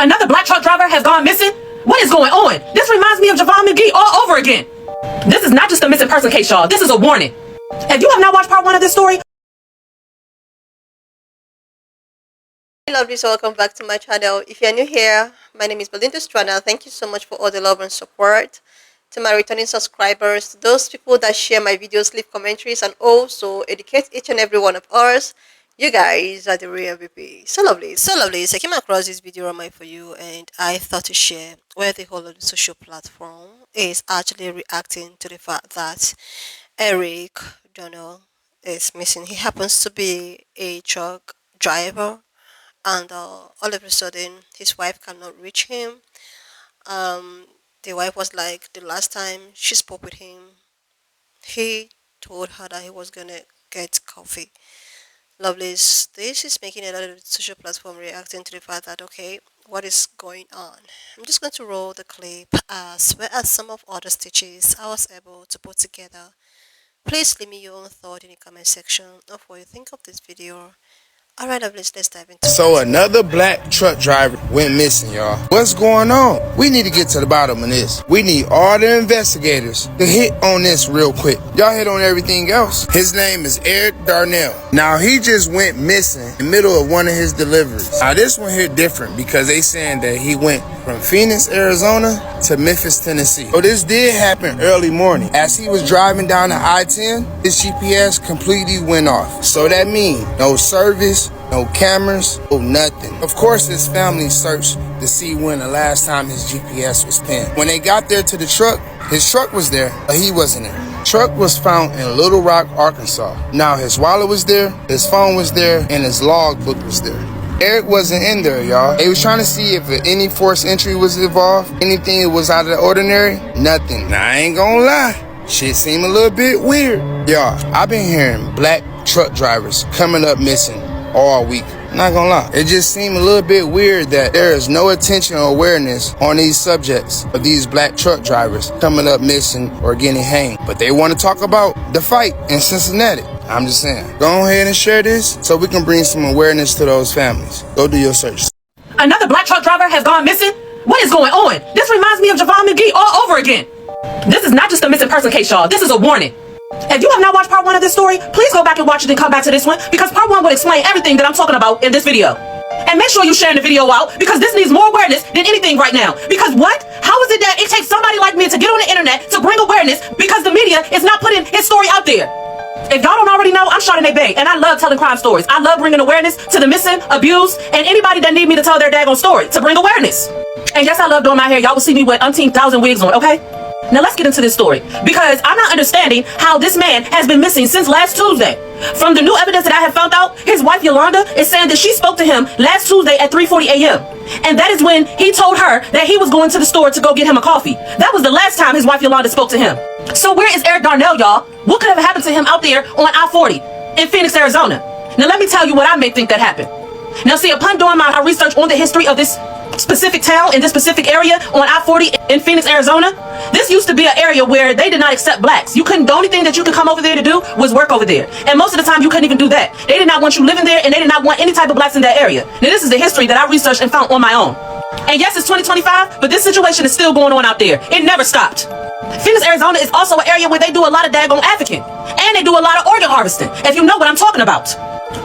Another black truck driver has gone missing? What is going on? This reminds me of Javon McGee all over again. This is not just a missing person case, y'all. This is a warning. If you have not watched part 1 of this story... Hey lovelies, welcome back to my channel. If you're new here, my name is Belinda Strana. Thank you so much for all the love and support. To my returning subscribers, to those people that share my videos, leave commentaries, and also educate each and every one of us. You guys are the real MVP. So lovely, so lovely. So I came across this video on my For You, and I thought to share where the whole of the social platform is actually reacting to the fact that Eric Donald is missing. He happens to be a truck driver, and all of a sudden his wife cannot reach him. The wife was like, the last time she spoke with him, he told her that he was gonna get coffee. Lovelies, this is making a lot of social platform reacting to the fact that, okay, what is going on? I'm just going to roll the clip as well as some of other stitches I was able to put together. Please leave me your own thought in the comment section of what you think of this video. Alright, lovelies, let's dive into it. So another black truck driver went missing, y'all. What's going on? We need to get to the bottom of this. We need all the investigators to hit on this real quick. Y'all hit on everything else. His name is Eric Darnell. Now, he just went missing in the middle of one of his deliveries. Now, this one here different because they saying that he went from Phoenix, Arizona to Memphis, Tennessee. So this did happen early morning. As he was driving down the I-10, his GPS completely went off. So that means no service, no cameras, no nothing. Of course, his family searched to see when the last time his GPS was pinned. When they got there to the truck, his truck was there, but he wasn't there. Truck was found in Little Rock, Arkansas. Now, his wallet was there, his phone was there, and his logbook was there. Eric wasn't in there, y'all. They was trying to see if any forced entry was involved, anything that was out of the ordinary, nothing. Now, I ain't gonna lie, shit seemed a little bit weird. Y'all, I've been hearing black truck drivers coming up missing all week. Not gonna lie, it just seemed a little bit weird that there is no attention or awareness on these subjects of these black truck drivers coming up missing or getting hanged. But they want to talk about the fight in Cincinnati. I'm just saying, go ahead and share this so we can bring some awareness to those families. Go do your search. Another black truck driver has gone missing? What is going on? This reminds me of Javon McGee all over again. This is not just a missing person case, y'all. This is a warning. If you have not watched part 1 of this story, please go back and watch it and come back to this one, because part 1 will explain everything that I'm talking about in this video. And make sure you sharing the video out, because this needs more awareness than anything right now. Because what? How is it that it takes somebody like me to get on the internet to bring awareness because the media is not putting his story out there? If y'all don't already know, I'm Charlene Bay, and I love telling crime stories. I love bringing awareness to the missing, abused, and anybody that need me to tell their daggone story to bring awareness. And yes, I love doing my hair. Y'all will see me with umpteen thousand wigs on, okay? Now let's get into this story, because I'm not understanding how this man has been missing since last Tuesday. From the new evidence that I have found out, his wife Yolanda is saying that she spoke to him last Tuesday at 3:40 a.m. And that is when he told her that he was going to the store to go get him a coffee. That was the last time his wife Yolanda spoke to him. So where is Eric Darnell, y'all? What could have happened to him out there on I-40 in Phoenix, Arizona? Now let me tell you what I may think that happened. Now see, upon doing my research on the history of this specific town in this specific area on I-40 in Phoenix, Arizona, this used to be an area where they did not accept blacks. The only thing that you could come over there to do was work over there. And most of the time you couldn't even do that. They did not want you living there, and they did not want any type of blacks in that area. Now this is the history that I researched and found on my own. And yes, it's 2025, but this situation is still going on out there. It never stopped. Phoenix, Arizona is also an area where they do a lot of daggone African. And they do a lot of organ harvesting, if you know what I'm talking about.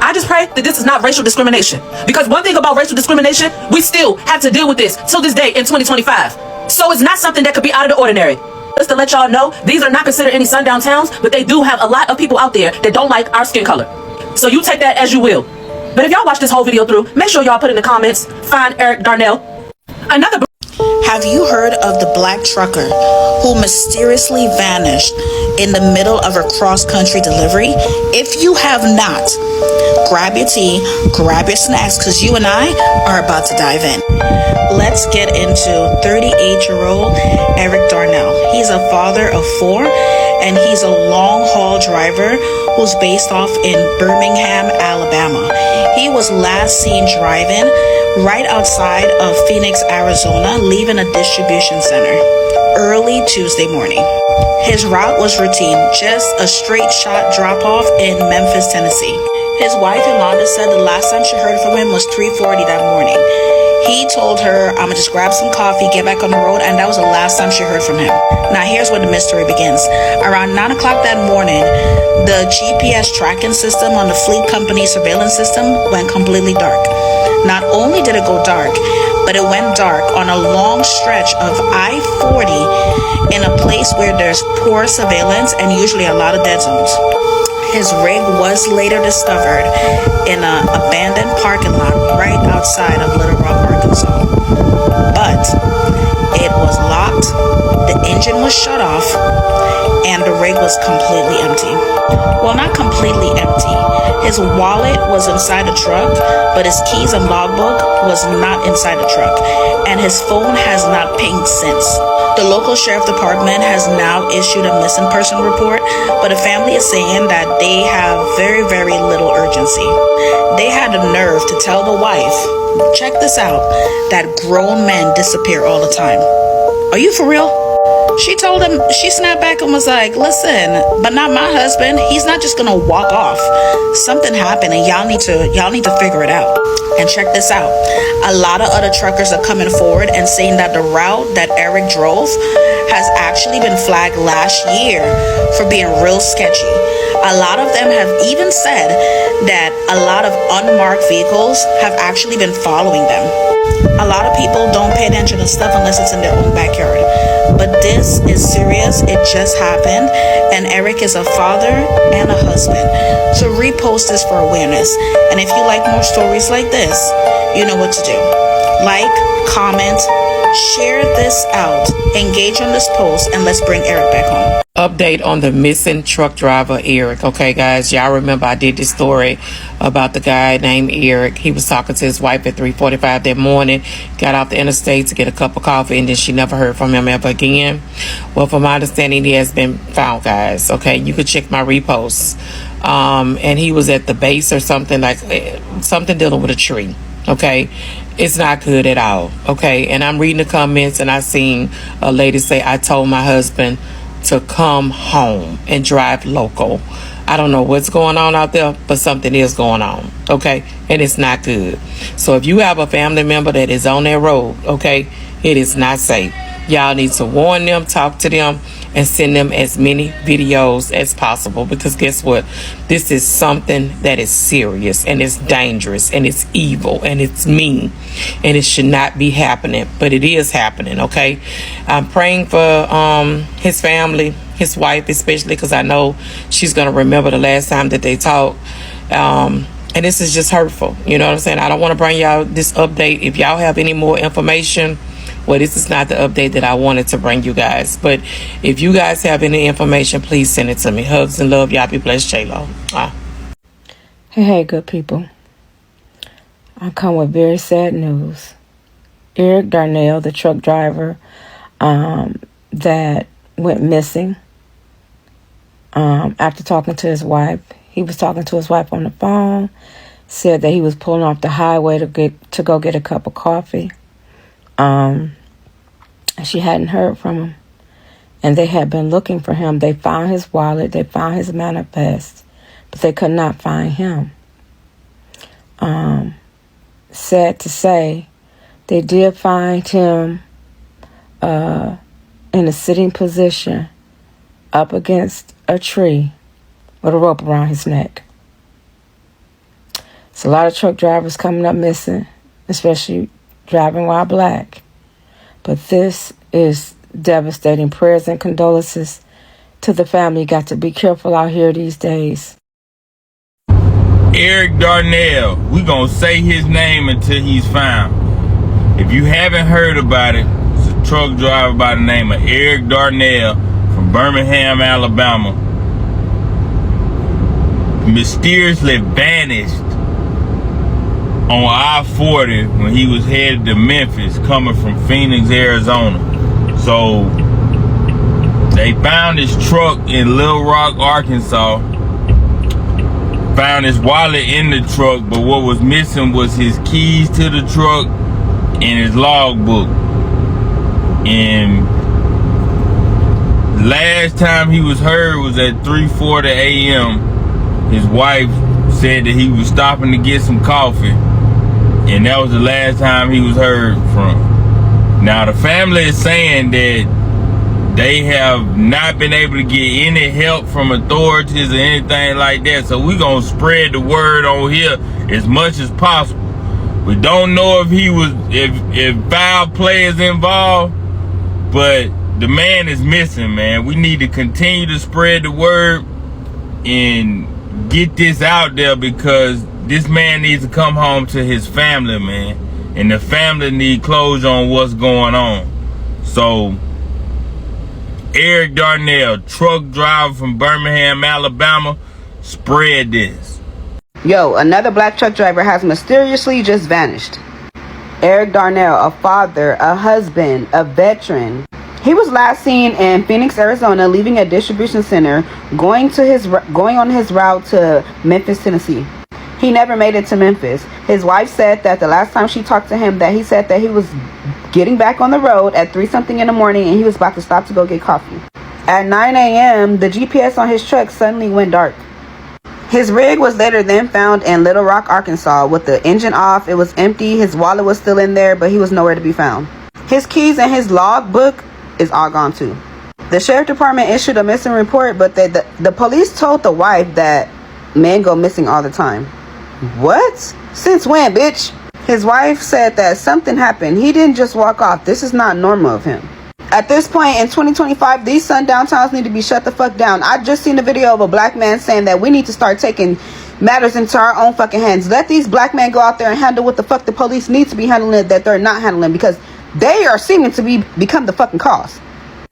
I just pray that this is not racial discrimination. Because one thing about racial discrimination, we still have to deal with this till this day in 2025. So it's not something that could be out of the ordinary. Just to let y'all know, these are not considered any sundown towns, but they do have a lot of people out there that don't like our skin color. So you take that as you will. But if y'all watch this whole video through, make sure y'all put in the comments, find Eric Darnell. Have you heard of the black trucker who mysteriously vanished in the middle of a cross-country delivery? If you have not, grab your tea, grab your snacks, because you and I are about to dive in. Let's get into 38-year-old Eric Darnell. He's a father of 4, and he's a long-haul driver who's based off in Birmingham, Alabama. He was last seen driving right outside of Phoenix, Arizona, leaving a distribution center early Tuesday morning. His route was routine, just a straight shot drop-off in Memphis, Tennessee. His wife Yolanda said the last time she heard from him was 3:40 that morning. He told her, I'm gonna just grab some coffee, get back on the road, and that was the last time she heard from him. Now here's where the mystery begins. Around 9 o'clock that morning, the GPS tracking system on the fleet company surveillance system went completely dark. Not only did it go dark, but it went dark on a long stretch of I-40 in a place where there's poor surveillance and usually a lot of dead zones. His rig was later discovered in an abandoned parking lot right outside of Little Rock, Arkansas. But it was locked, the engine was shut off, and the rig was completely empty. Well, not completely empty. His wallet was inside the truck, but his keys and logbook was not inside the truck, and his phone has not pinged since. The local sheriff department has now issued a missing person report, but the family is saying that they have very, very little urgency. They had the nerve to tell the wife, check this out, that grown men disappear all the time. Are you for real? She told him, she snapped back and was like, listen, but not my husband. He's not just gonna walk off. Something happened and y'all need to figure it out. And check this out. A lot of other truckers are coming forward and saying that the route that Eric drove has actually been flagged last year for being real sketchy. A lot of them have even said that a lot of unmarked vehicles have actually been following them. A lot of people don't pay attention to stuff unless it's in their own backyard. But this is serious. It just happened. And Eric is a father and a husband. So repost this for awareness. And if you like more stories like this, you know what to do. Like, comment, share this out, engage on this post, and let's bring Eric back home. Update on the missing truck driver Eric. Okay, guys, y'all remember I did this story about the guy named Eric. He was talking to his wife at 3:45 that morning, got off the interstate to get a cup of coffee, and then she never heard from him ever again. Well, from my understanding, he has been found, guys. Okay, you could check my reposts. And he was at the base or something, like something dealing with a tree. Okay, it's not good at all. Okay, and I'm reading the comments and I seen a lady say, I told my husband to come home and drive local. I don't know what's going on out there, but something is going on. Okay, and it's not good. So if you have a family member that is on that road, okay, it is not safe. Y'all need to warn them, talk to them, and send them as many videos as possible, because guess what? This is something that is serious and it's dangerous and it's evil and it's mean and it should not be happening, but it is happening. Okay, I'm praying for his family, his wife especially, because I know she's gonna remember the last time that they talked. And this is just hurtful, you know what I'm saying? I don't want to bring y'all this update. If y'all have any more information, well, this is not the update that I wanted to bring you guys. But if you guys have any information, please send it to me. Hugs and love. Y'all be blessed, J-Lo. Hey, good people. I come with very sad news. Eric Darnell, the truck driver that went missing after talking to his wife. He was talking to his wife on the phone, said that he was pulling off the highway to go get a cup of coffee. She hadn't heard from him, and they had been looking for him. They found his wallet, they found his manifest, but they could not find him. Sad to say, they did find him in a sitting position up against a tree with a rope around his neck. It's a lot of truck drivers coming up missing, especially driving while black. But this is devastating. Prayers and condolences to the family. Got to be careful out here these days. Eric Darnell. We gonna say his name until he's found. If you haven't heard about it, it's a truck driver by the name of Eric Darnell from Birmingham, Alabama. Mysteriously vanished on I-40 when he was headed to Memphis coming from Phoenix, Arizona. So they found his truck in Little Rock, Arkansas. Found his wallet in the truck, but what was missing was his keys to the truck and his logbook. And last time he was heard was at 3:40 a.m. His wife said that he was stopping to get some coffee, and that was the last time he was heard from. Now the family is saying that they have not been able to get any help from authorities or anything like that. So we're gonna spread the word on here as much as possible. We don't know if foul play is involved, but the man is missing, man. We need to continue to spread the word and get this out there, because this man needs to come home to his family, man. And the family need closure on what's going on. So, Eric Darnell, truck driver from Birmingham, Alabama, spread this. Yo, another black truck driver has mysteriously just vanished. Eric Darnell, a father, a husband, a veteran. He was last seen in Phoenix, Arizona, leaving a distribution center, going on his route to Memphis, Tennessee. He never made it to Memphis. His wife said that the last time she talked to him, that he said that he was getting back on the road at 3-something in the morning and he was about to stop to go get coffee. At 9 a.m., the GPS on his truck suddenly went dark. His rig was later then found in Little Rock, Arkansas, with the engine off. It was empty. His wallet was still in there, but he was nowhere to be found. His keys and his log book is all gone too. The sheriff department issued a missing report, but the police told the wife that men go missing all the time. What? Since when, bitch? His wife said that something happened. He didn't just walk off. This is not normal of him. At this point in 2025, these sundown towns need to be shut the fuck down. I just seen a video of a black man saying that we need to start taking matters into our own fucking hands. Let these black men go out there and handle what the fuck the police need to be handling that they're not handling, because they are seeming to become the fucking cause.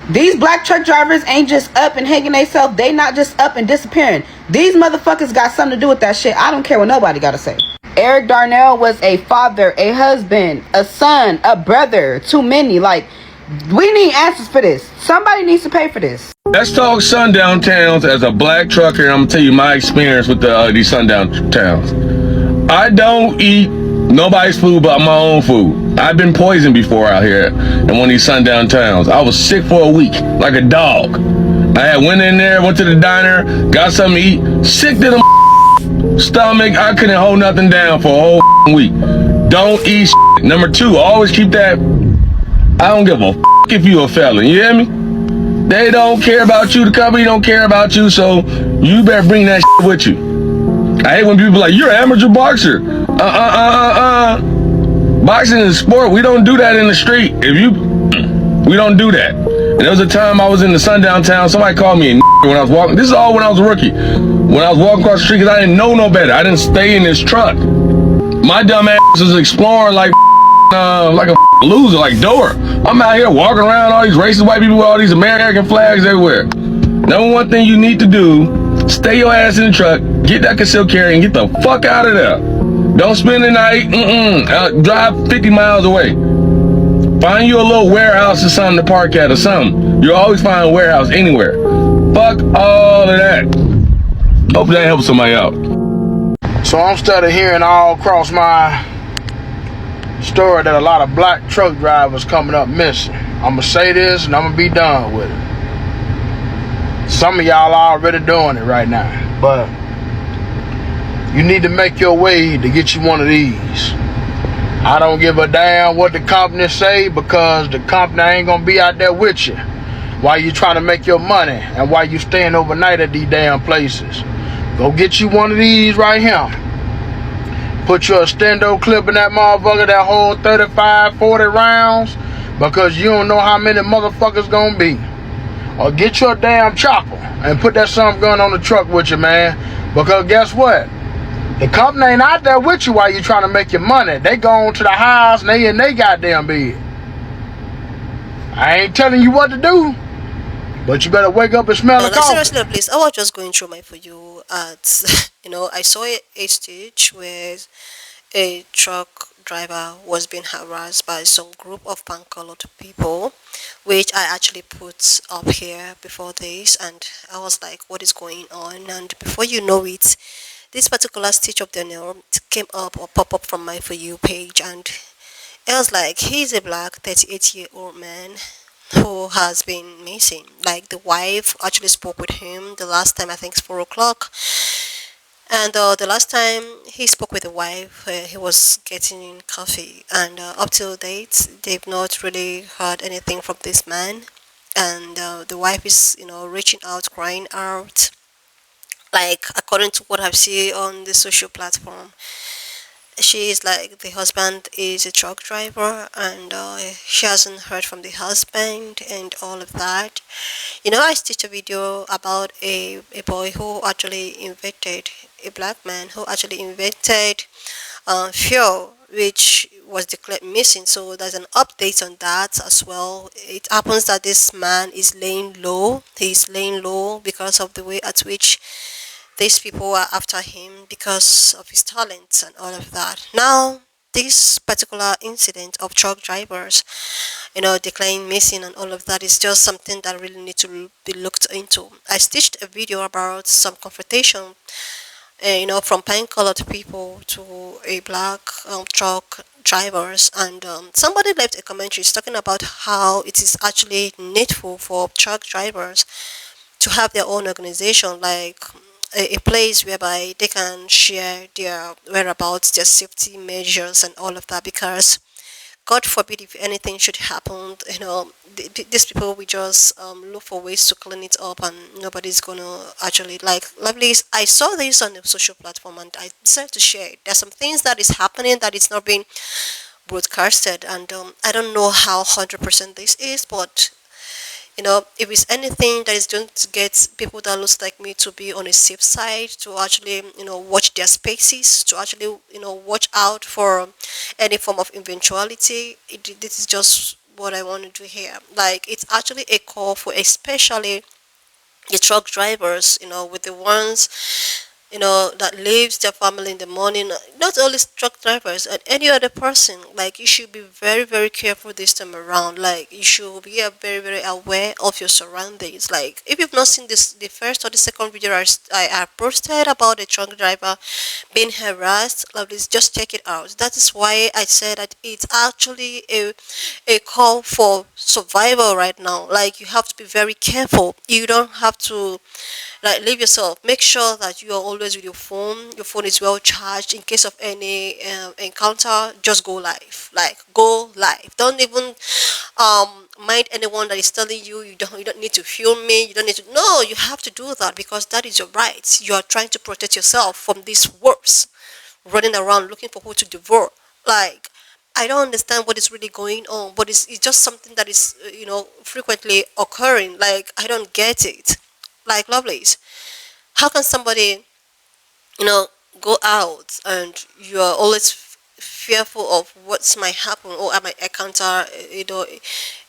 These black truck drivers ain't just up and hanging themselves. They not just up and disappearing. These motherfuckers got something to do with that shit. I don't care what nobody gotta say. Eric Darnell was a father, a husband, a son, a brother. Too many. Like, we need answers for this. Somebody needs to pay for this. Let's talk sundown towns. As a black trucker, I'm gonna tell you my experience with these sundown towns. I don't eat nobody's food but my own food. I've been poisoned before out here in one of these sundown towns. I was sick for a week, like a dog. I had went in there, went to the diner, got something to eat, sick to the stomach. I couldn't hold nothing down for a whole week. Don't eat shit. Number two, always keep that. I don't give a if you a felon. You hear me? They don't care about you. The company don't care about you, so you better bring that shit with you. I hate when people are like, you're an amateur boxer. Boxing is a sport. We don't do that in the street. We don't do that. And there was a time I was in the sundown town. Somebody called me a when I was walking. This is all when I was a rookie. When I was walking across the street, because I didn't know no better. I didn't stay in this truck. My dumb ass was exploring like a loser, like Dora. I'm out here walking around all these racist white people with all these American flags everywhere. Number one thing you need to do, stay your ass in the truck, get that concealed carry, and get the fuck out of there. Don't spend the night, drive 50 miles away. Find you a little warehouse or something to park at or something. You'll always find a warehouse anywhere. Fuck all of that. Hope that helps somebody out. So I'm started hearing all across my story that a lot of black truck drivers coming up missing. I'm gonna say this and I'm gonna be done with it. Some of y'all are already doing it right now, but you need to make your way to get you one of these. I don't give a damn what the company say, because the company ain't gonna be out there with you while you trying to make your money and while you staying overnight at these damn places. Go get you one of these right here. Put your extendo clip in that motherfucker, that whole 35, 40 rounds, because you don't know how many motherfuckers gonna be. Or get your damn chopper and put that some gun on the truck with you, man. Because guess what? The company ain't out there with you while you trying to make your money. They go to the house and they in they goddamn bed. I ain't telling you what to do, but you better wake up and smell the coffee. Seriously, please. I was just going through my For You ads. I saw a stage where a truck driver was being harassed by some group of pan-colored people, which I actually put up here before this, and I was like, what is going on? And before you know it, this particular stitch of Daniel came up or pop up from my For You page, and it was like, he's a black 38-year-old man who has been missing. Like, the wife actually spoke with him the last time, I think it's 4 o'clock, And the last time he spoke with the wife, he was getting coffee, and up till date, they've not really heard anything from this man. And the wife is, reaching out, crying out, like according to what I've seen on the social platform. She is like, the husband is a truck driver, and she hasn't heard from the husband and all of that. I stitched a video about a boy who actually invented, a black man who actually invented fuel, which was declared missing. So there's an update on that as well. It happens that this man is laying low. He's laying low because of the way at which these people are after him because of his talents and all of that. Now, this particular incident of truck drivers, declaring missing and all of that is just something that really needs to be looked into. I stitched a video about some confrontation, from pine-colored people to a black truck drivers, and somebody left a commentary talking about how it is actually needful for truck drivers to have their own organization, like a place whereby they can share their whereabouts, their safety measures, and all of that. Because God forbid if anything should happen, these people will just look for ways to clean it up, and nobody's gonna actually like. Lovely. I saw this on the social platform, and I decided to share it. There's some things that is happening that is not being broadcasted, and I don't know how 100% this is, but if it's anything that is going to get people that looks like me to be on a safe side, to actually, watch their spaces, to actually, watch out for any form of eventuality, this is just what I want to do here. Like, it's actually a call for especially the truck drivers, with the ones that leaves their family in the morning. Not only truck drivers, and any other person. Like, you should be very, very careful this time around. Like, you should be very, very aware of your surroundings. Like, if you've not seen this, the first or the second video I posted about a truck driver being harassed, lovely, just check it out. That is why I said that it's actually a call for survival right now. Like, you have to be very careful. You don't have to like leave yourself. Make sure that you are always with your phone. Your phone is well charged. In case of any encounter, just go live. Like, go live. Don't even mind anyone that is telling you you don't need to film me. You don't need to. No, you have to do that because that is your right. You are trying to protect yourself from these wolves running around looking for who to devour. Like, I don't understand what is really going on, but it's just something that is frequently occurring. Like, I don't get it. Like, lovelies, how can somebody you know go out and you are always fearful of what might happen, or I might encounter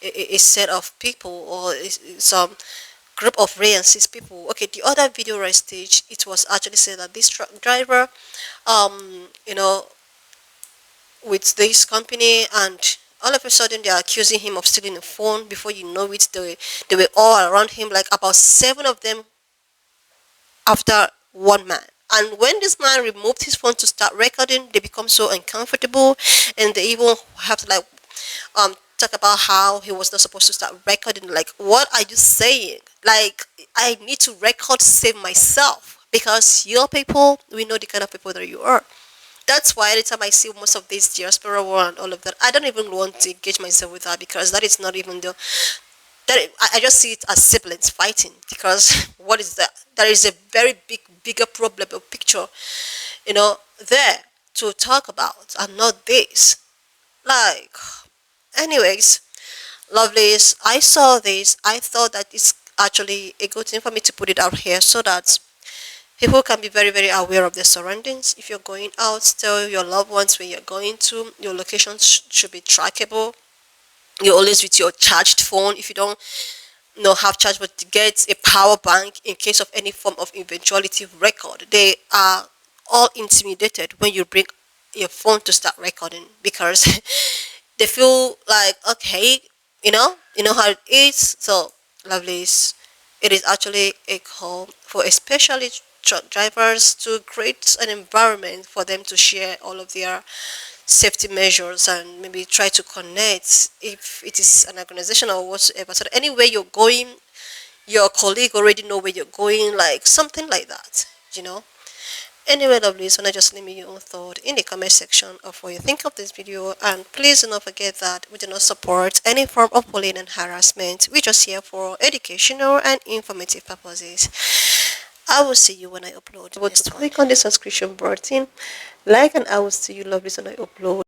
a set of people, or some group of racist people. Okay, the other video right stage, it was actually said that this truck driver um you know with this company, and all of a sudden they are accusing him of stealing a phone. Before you know it, they were all around him, like about seven of them after one man. And when this man removed his phone to start recording, they become so uncomfortable, and they even have to like talk about how he was not supposed to start recording. Like, what are you saying? Like, I need to record to save myself, because your people, we know the kind of people that you are. That's why anytime I see most of this diaspora war and all of that, I don't even want to engage myself with that, because that is not even the that I just see it as siblings fighting. Because what is that? There is a very bigger problem or picture, there to talk about, and not this. Like, anyways, lovelies, I saw this. I thought that it's actually a good thing for me to put it out here, so that people can be very, very aware of their surroundings. If you're going out, tell your loved ones where you're going to. Your location should be trackable. You're always with your charged phone. If you don't have charge, but to get a power bank in case of any form of eventuality record. They are all intimidated when you bring your phone to start recording, because they feel like, okay, you know how it is. So, lovelies, it is actually a call for especially truck drivers to create an environment for them to share all of their safety measures, and maybe try to connect if it is an organization or whatsoever. So that anywhere you're going, your colleague already know where you're going, like something like that. Anyway, lovely, so now just leave me your own thought in the comment section of what you think of this video, and please do not forget that we do not support any form of bullying and harassment. We're just here for educational and informative purposes. I will see you when I upload. But click on the subscription button, like, and I will see you, lovely, when I upload.